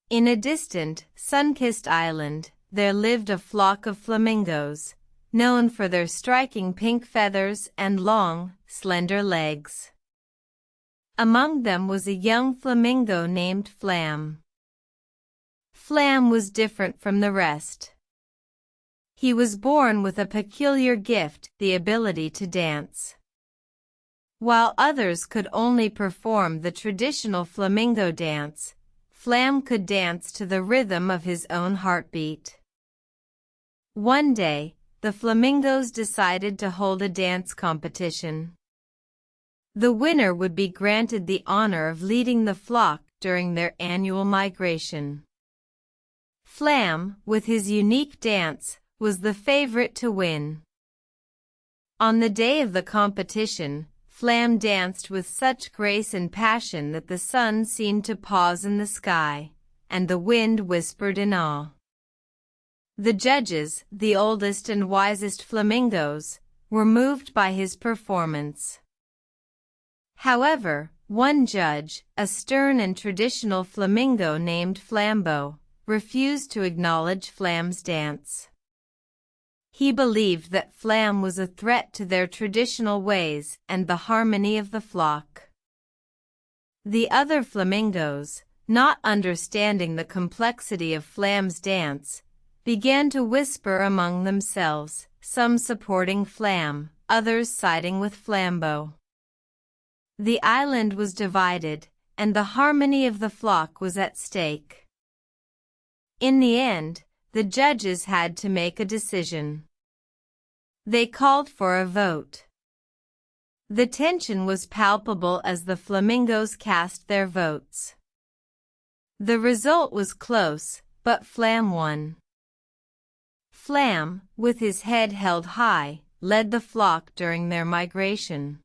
In a distant, sun-kissed island, there lived a flock of flamingos, known for their striking pink feathers and long, slender legs. Among them was a young flamingo named Flam. Flam was different from the rest. He was born with a peculiar gift, the ability to dance. While others could only perform the traditional flamingo dance, Flam could dance to the rhythm of his own heartbeat. One day, the flamingos decided to hold a dance competition. The winner would be granted the honor of leading the flock during their annual migration. Flam, with his unique dance, was the favorite to win. On the day of the competition, Flam danced with such grace and passion that the sun seemed to pause in the sky, and the wind whispered in awe. The judges, the oldest and wisest flamingos, were moved by his performance. However, one judge, a stern and traditional flamingo named Flambo, refused to acknowledge Flam's dance. He believed that Flam was a threat to their traditional ways and the harmony of the flock. The other flamingos, not understanding the complexity of Flam's dance, began to whisper among themselves, some supporting Flam, others siding with Flambo. The island was divided, and the harmony of the flock was at stake. In the end, the judges had to make a decision. They called for a vote. The tension was palpable as the flamingos cast their votes. The result was close, but Flam won. Flam, with his head held high, led the flock during their migration.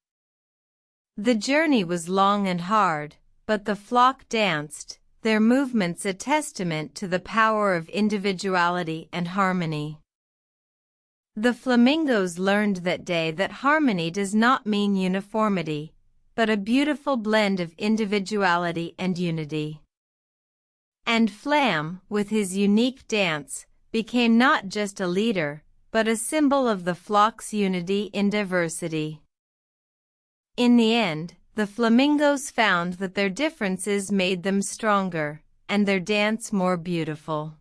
The journey was long and hard, but the flock danced, their movements a testament to the power of individuality and harmony. The flamingos learned that day that harmony does not mean uniformity, but a beautiful blend of individuality and unity. And Flam, with his unique dance, became not just a leader, but a symbol of the flock's unity in diversity. In the end, the flamingos found that their differences made them stronger, and their dance more beautiful.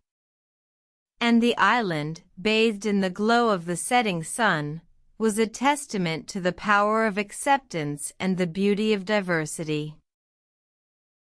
And the island, bathed in the glow of the setting sun, was a testament to the power of acceptance and the beauty of diversity.